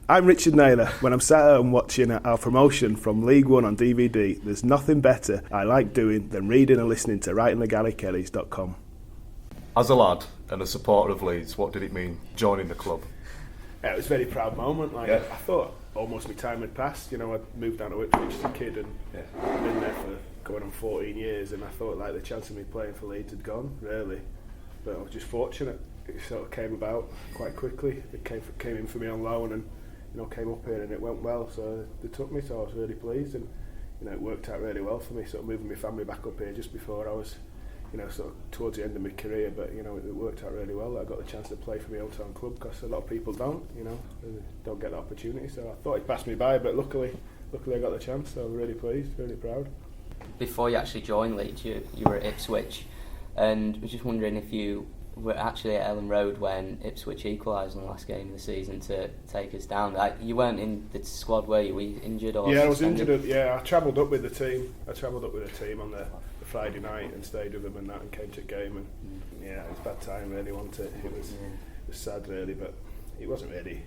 I'm Richard Naylor. When I'm sat at home watching our promotion from League One on DVD, there's nothing better I like doing than reading and listening to writingthegallykellies.com. As a lad and a supporter of Leeds, what did it mean joining the club? Yeah, it was a very proud moment. I thought almost my time had passed. I'd moved down to Ipswich as a kid and been there for going on 14 years, and I thought the chance of me playing for Leeds had gone, really. But I was just fortunate. It sort of came about quite quickly. It came in for me on loan and came up here and it went well. So they took me, so I was really pleased, and it worked out really well for me. Sort of moving my family back up here just before I was, sort of towards the end of my career. But it worked out really well. I got the chance to play for my hometown club because a lot of people don't get the opportunity. So I thought it passed me by, but luckily I got the chance. So I'm really pleased, really proud. Before you actually joined Leeds, you were at Ipswich, and I was just wondering if you were actually at Ellen Road when Ipswich equalised in the last game of the season to take us down. You weren't in the squad, were you? Were you injured or I was suspended? injured. I travelled up with the team. On the Friday night and stayed with them and came to the game. And it was a bad time, really, wasn't it? It was sad, really, but it wasn't really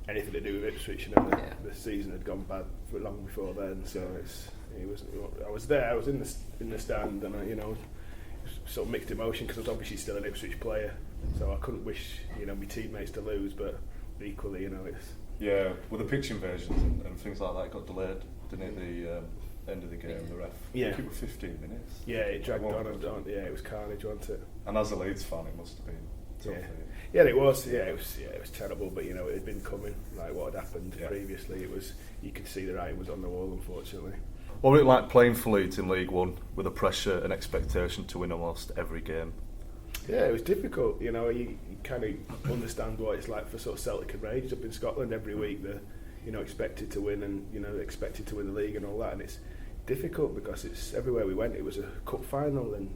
anything to do with Ipswich. The season had gone bad for long before then, so I was there. I was in the stand, and sort of mixed emotion because I was obviously still an Ipswich player, so I couldn't wish my teammates to lose, but equally it's with the pitch invasions and things like that got delayed, didn't it? The end of the game, the ref. I think it was 15 minutes. It dragged on and on. It was carnage, wasn't it? And as a Leeds fan, it must have been tough. It was. It was terrible, but it had been coming. Like what had happened previously, you could see the writing was on the wall, unfortunately. What was it like playing for Leeds in League One with the pressure and expectation to win almost every game? Yeah, it was difficult. You kind of understand what it's like for sort of Celtic and Rangers up in Scotland every week. They're expected to win and expected to win the league and all that, and it's difficult because it's everywhere we went. It was a cup final, and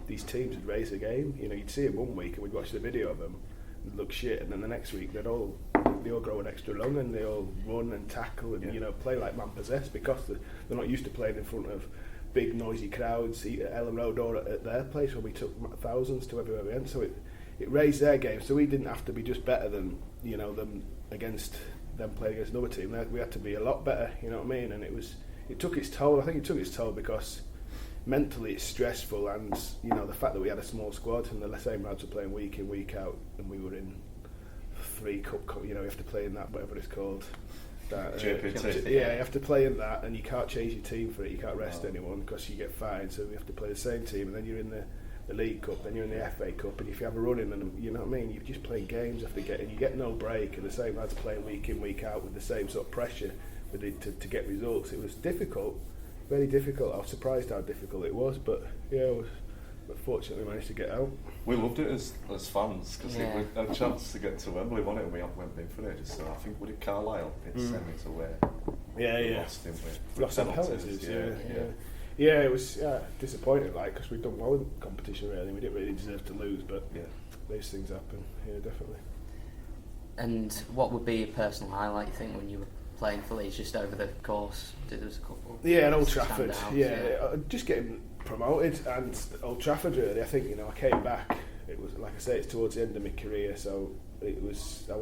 these teams would raise a game. You'd see them one week and we'd watch the video of them, and look shit, and then the next week they all grow an extra lung and they all run and tackle and play like man possessed because they're not used to playing in front of big noisy crowds at Ellen Road or at their place where we took thousands to everywhere we went. So it raised their game. So we didn't have to be just better than them against them playing against another team. We had to be a lot better. You know what I mean? And it took its toll. I think it took its toll because mentally it's stressful, and the fact that we had a small squad and the same lads were playing week in week out, and we were in 3 cup. You have to play in that, whatever it's called. JPT. You have to play in that, and you can't change your team for it. You can't rest anyone because you get fined. So we have to play the same team, and then you're in the League Cup, then you're in the FA Cup, and if you have a run in them, you know what I mean. You're just playing games after and you get no break, and the same lads playing week in week out with the same sort of pressure to get results. It was difficult, very difficult. I was surprised how difficult it was, but but fortunately managed to get out. We loved it as fans because we had a chance to get to Wembley, wasn't it? And we haven't been for ages. So I think would it Carlisle in semis away. Lost, didn't we? Lost on penalties. It was disappointing, because we'd done well in the competition really. We didn't really deserve to lose, but these things happen. Yeah, definitely. And what would be your personal highlight, you think, when you were playing for Leeds just over the course? There was a couple. Yeah, and Old Trafford. Just getting promoted, and Old Trafford really. I think I came back. It was like I say, it's towards the end of my career, so it was. I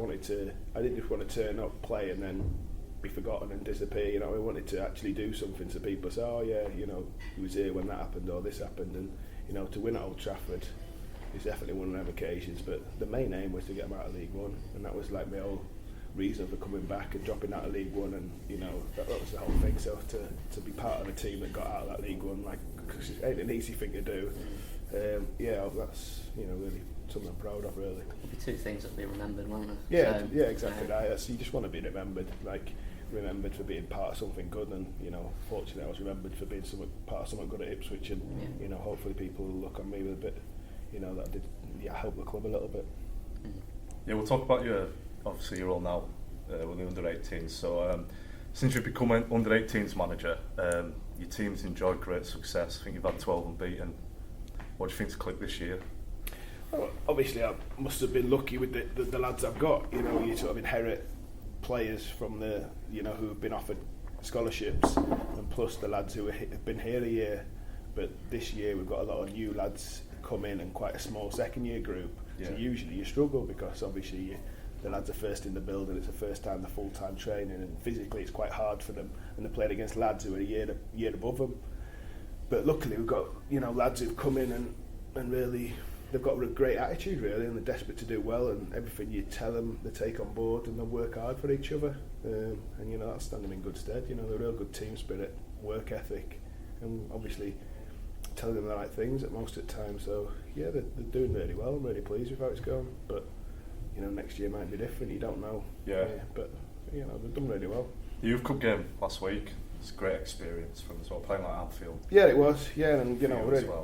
didn't just want to turn up, play, and then be forgotten and disappear. I wanted to actually do something so people say, oh yeah, he was here when that happened or this happened, and to win at Old Trafford is definitely one of them occasions. But the main aim was to get them out of League One, and that was like my whole reason for coming back and dropping out of League One, and that was the whole thing. So to be part of a team that got out of that League One, because it ain't an easy thing to do. That's really something I'm proud of, really. There'll be 2 things that'll be remembered, won't there? Exactly right. So you just want to be remembered, remembered for being part of something good, and fortunately I was remembered for being part of something good at Ipswich, and hopefully people will look on me with a bit, that I did help the club a little bit. We'll talk about obviously your role now with the under-18s. So since you've become an under-18s manager, your team's enjoyed great success. I think you've had 12 unbeaten. What do you think's clicked this year? Well, obviously I must have been lucky with the lads I've got. You sort of inherit players from who have been offered scholarships, and plus the lads who have been here a year. But this year we've got a lot of new lads come in and quite a small second year group. So usually you struggle because obviously the lads are first in the building. It's the first time they're full-time training, and physically it's quite hard for them. And they're playing against lads who are a year above them. But luckily we've got lads who've come in and really they've got a great attitude really, and they're desperate to do well. And everything you tell them, they take on board, and they work hard for each other. And that's standing them in good stead. They're a real good team spirit, work ethic, and obviously telling them the right things at most of the time. So yeah, they're doing really well. I'm really pleased with how it's going. But next year might be different. You don't know. Yeah. But they've done really well. The Youth Cup game last week. It's a great experience for them as well, playing like Anfield. Yeah, it was. Yeah, and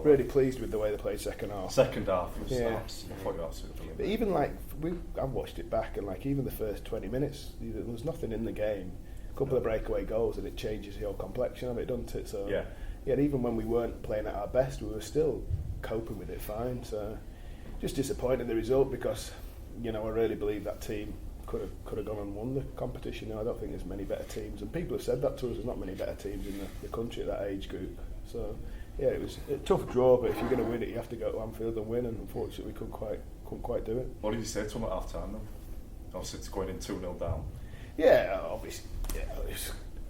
really pleased with the way they played second half. Second half, it was I thought you were absolutely brilliant. But even I've watched it back, and even the first 20 minutes, there was nothing in the game. A couple of breakaway goals, and it changes the whole complexion of it, doesn't it? So yeah, even when we weren't playing at our best, we were still coping with it fine. So just disappointed the result, because I really believe that team could have gone and won the competition. I don't think there's many better teams, and people have said that to us. There's not many better teams in the country at that age group. So yeah, it was a tough draw, but if you're going to win it, you have to go to Anfield and win. And unfortunately, we couldn't quite do it. What did you say to them at half time then? Obviously, it's going in 2-0 down. Yeah, obviously. Yeah,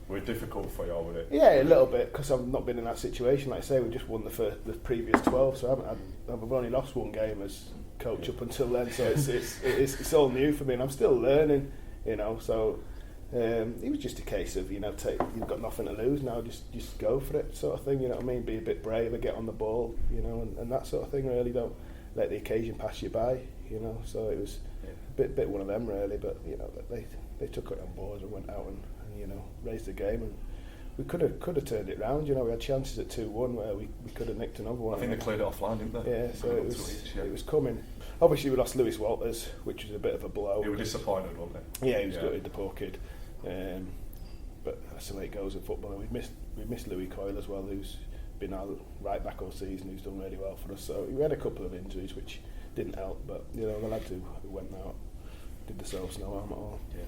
were it difficult for you, were it? Yeah, a little bit, because I've not been in that situation. Like I say, we just won the previous 12, so I've only lost one game as coach up until then, so it's all new for me, and I'm still learning, so it was just a case of you've got nothing to lose now, just go for it, sort of thing, you know what I mean, be a bit braver, get on the ball, and that sort of thing. Really don't let the occasion pass you by, so it was a bit one of them really, but they took it on board and went out and raised the game, and we could have turned it round. We had chances at 2-1 where we could have nicked another one. I think they cleared it offline, didn't they? Yeah, so it was coming. Obviously, we lost Lewis Walters, which was a bit of a blow. You were disappointed, weren't they? Yeah, he was gutted, the poor kid. But that's the way it goes in football. And we missed Louis Coyle as well, who's been our right back all season, who's done really well for us. So we had a couple of injuries which didn't help, but the lads who went out did themselves no harm at all. Yeah.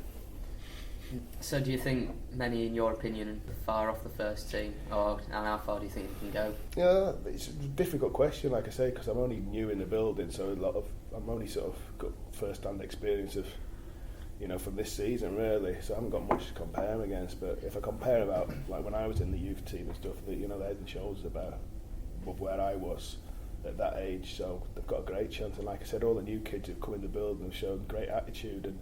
So do you think many, in your opinion, are far off the first team, and how far do you think they can go? Yeah, it's a difficult question, like I say, because I'm only new in the building, so I'm only sort of got first-hand experience of, from this season really, so I haven't got much to compare them against. But if I compare about like when I was in the youth team and stuff, they're head and shoulders above where I was at that age, so they've got a great chance. And like I said, all the new kids who've come in the building have shown great attitude, and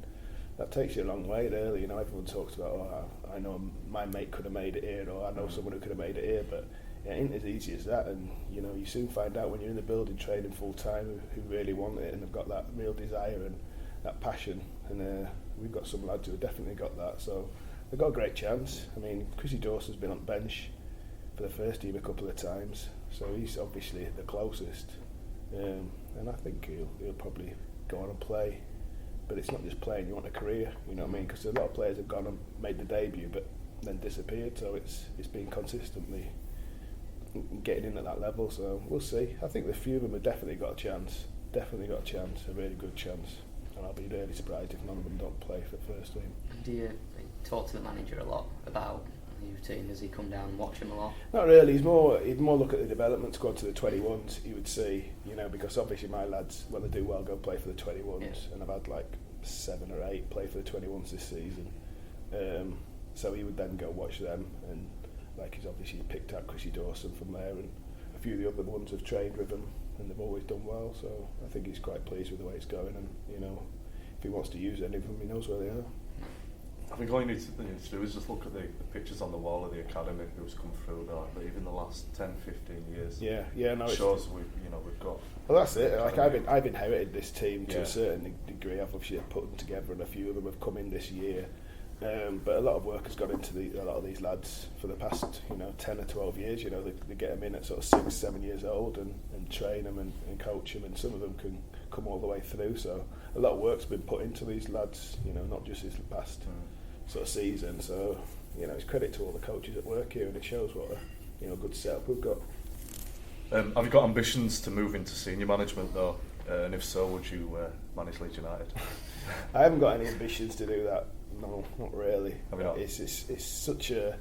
that takes you a long way really. Everyone talks about, I know my mate could have made it here, or I know someone who could have made it here, but it ain't as easy as that. And you soon find out when you're in the building training full time who really want it, and they've got that real desire and that passion. And we've got some lads who have definitely got that, so they've got a great chance. I mean, Chrissy Dawson's been on the bench for the first team a couple of times, so he's obviously the closest, and I think he'll probably go on and play. But it's not just playing, you want a career, you know what I mean? Because a lot of players have gone and made the debut but then disappeared, so it's been consistently getting in at that level, so we'll see. I think the few of them have definitely got a chance, a really good chance, and I'll be really surprised if none of them don't play for the first team. Do you talk to the manager a lot about the youth team? Does he come down and watch them a lot? Not really, he'd more look at the development squad to the 21s, he would see, because obviously my lads, when they do well, go play for the 21s, and I've had like 7 or 8 play for the 21s this season. So he would then go watch them, and he's obviously picked out Chrissy Dawson from there, and a few of the other ones have trained with him, and they've always done well, so I think he's quite pleased with the way it's going, and if he wants to use any of them, he knows where they are. I think all you need to do is just look at the pictures on the wall of the academy who's come through there, even the last 10, 15 years. Yeah, no, it shows we've got. Well, that's it. I've inherited this team to a certain degree. I've obviously put them together, and a few of them have come in this year. But a lot of work has gone into a lot of these lads for the past 10 or 12 years. They get them in at sort of 6, 7 years old and train them and coach them, and some of them can come all the way through. So a lot of work's been put into these lads, not just this past sort of season. So it's credit to all the coaches at work here, and it shows what a good setup we've got. Have you got ambitions to move into senior management though? And if so, would you manage Leeds United? I haven't got any ambitions to do that. No, not really. Not? It's such a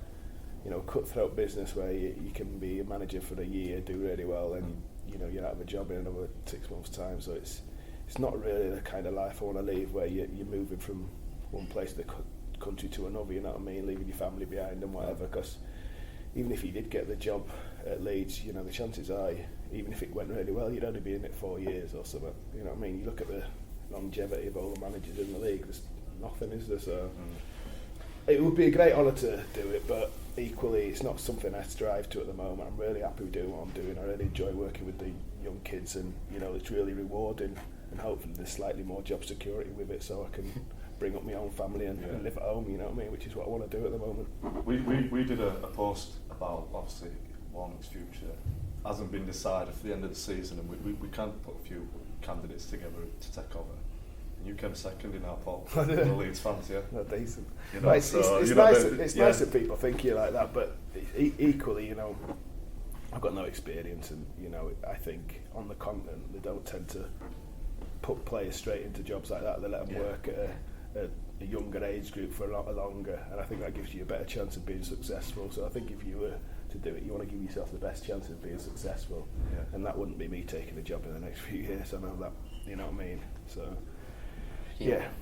cutthroat business where you can be a manager for a year, do really well, and you're out of a job in another 6 months' time. So it's it's not really the kind of life I want to leave, where you're moving from one place of the country to another, you know what I mean, leaving your family behind and whatever, because even if you did get the job at Leeds, you know, the chances are, even if it went really well, you'd only be in it 4 years or something, you know what I mean. You look at the longevity of all the managers in the league, there's nothing, is there? So it would be a great honour to do it, but equally it's not something I strive to at the moment. I'm really happy with doing what I'm doing. I really enjoy working with the young kids, and you know, it's really rewarding, and hopefully there's slightly more job security with it, so I can bring up my own family and live at home, you know what I mean, which is what I want to do at the moment. We did a post about, obviously, Warnock's future hasn't been decided for the end of the season, and we can put a few candidates together to take over. And you came second in our poll. The Leeds fans, yeah. Not decent. You know, but it's so, nice. It's nice that people think you like that, but equally, you know, I've got no experience, and you know, I think on the continent they don't tend to put players straight into jobs like that. They let them work at a younger age group for a lot longer, and I think that gives you a better chance of being successful. So I think if you were to do it, you want to give yourself the best chance of being successful, and that wouldn't be me taking a job in the next few years. I know that, you know what I mean. So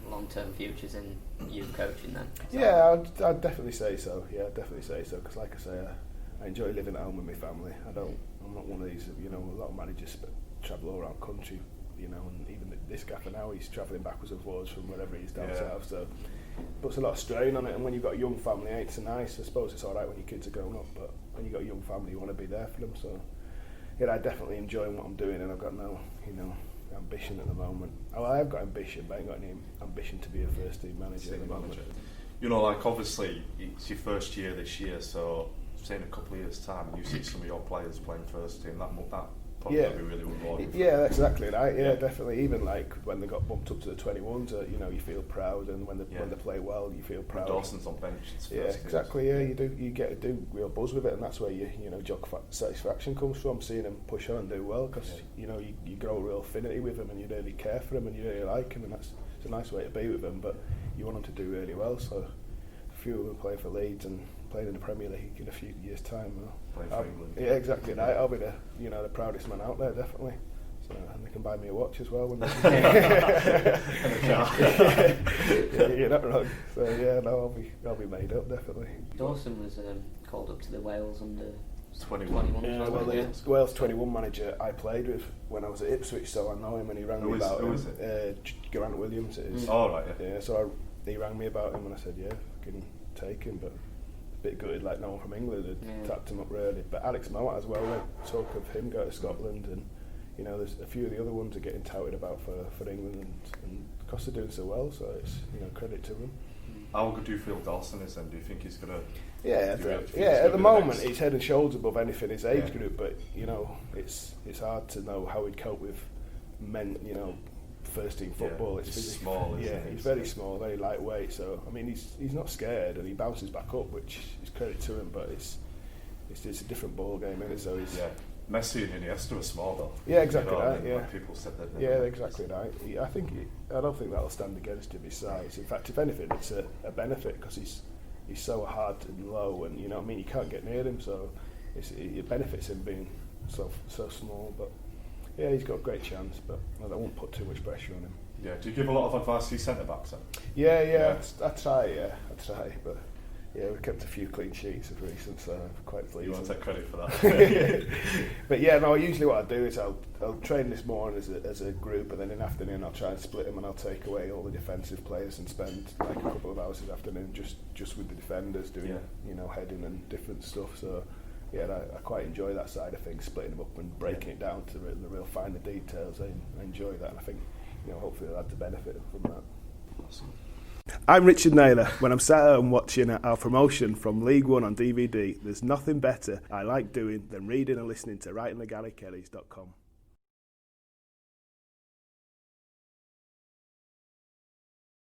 long-term futures in youth coaching then. Yeah, I'd definitely say so. Yeah, I'd definitely say so, because like I say, I enjoy living at home with my family. I'm not one of these, you know, a lot of managers travel all around country, you know, and even this gaffer now, he's travelling backwards and forwards from wherever he is down south, so it puts a lot of strain on it. And when you've got a young family, ain't so nice. I suppose it's alright when your kids are grown up, but when you've got a young family, you want to be there for them. So yeah, I definitely enjoy what I'm doing, and I've got no, you know, ambition at the moment. Well, I have got ambition, but I ain't got any ambition to be a first team manager at the moment. You know, like obviously it's your first year this year, so say in a couple of years' time, and you see some of your players playing first team, that probably be really rewarding. Yeah, that's exactly right. Yeah, definitely. Even like when they got bumped up to the 21s, you know, you feel proud, and when they play well, you feel proud. Dawson's on bench. Yeah, exactly. Yeah, you do. You get to do real buzz with it, and that's where you know job satisfaction comes from. Seeing them push on and do well, because you know you grow a real affinity with them, and you really care for them, and you really like them, and it's a nice way to be with them. But you want them to do really well. So a few of them play for Leeds and playing in the Premier League in a few years' time. Playing for England. Yeah, exactly. Right. I'll be the the proudest man out there, definitely. So, and they can buy me a watch as well when they you're not wrong. So yeah, no, I'll be made up, definitely. Dawson was called up to the Wales under 21. Yeah, well, the Wales 21 manager I played with when I was at Ipswich, so I know him, and he rang me about him. Who is it? Grant Williams, it is. Oh, right, yeah. Yeah, so he rang me about him, and I said, yeah, I can take him, but a bit gutted, like no one from England had tapped him up really. But Alex Mowat as well, we talk of him go to Scotland, and you know, there's a few of the other ones are getting touted about for England, and Costa doing so well, so it's, you know, credit to them. How good do you feel Dawson is then? Do you think he's going to... Yeah, at the moment he's head and shoulders above anything his age group, but you know, it's hard to know how he'd cope with men, you know, first team football. It's small, isn't he? He's very small, very lightweight, so I mean he's not scared, and he bounces back up, which is credit to him, but it's a different ball game, isn't it? So he's Messi and Iniesta are small though. Yeah, exactly, you know, right. Yeah, people said that. Yeah, exactly right. I don't think that'll stand against him, his size. In fact, if anything, it's a benefit, because he's so hard and low, and you know what I mean, you can't get near him, so it benefits him being so small. But yeah, he's got a great chance, but I won't put too much pressure on him. Yeah, do you give a lot of advice to your centre backs then? Yeah. I try, but yeah, we've kept a few clean sheets of recent, so I'm quite pleased. You want to take credit for that? But yeah, no, usually what I do is I'll train this morning as a group, and then in the afternoon I'll try and split them, and I'll take away all the defensive players and spend like a couple of hours this afternoon just with the defenders doing you know, heading and different stuff. So yeah, I quite enjoy that side of things, splitting them up and breaking it down to the real finer details. I enjoy that, and I think, you know, hopefully I'll add to benefit from that. Awesome. I'm Richard Naylor. When I'm sat at home watching our promotion from League One on DVD, there's nothing better I like doing than reading and listening to WritingTheGarryKellys.com.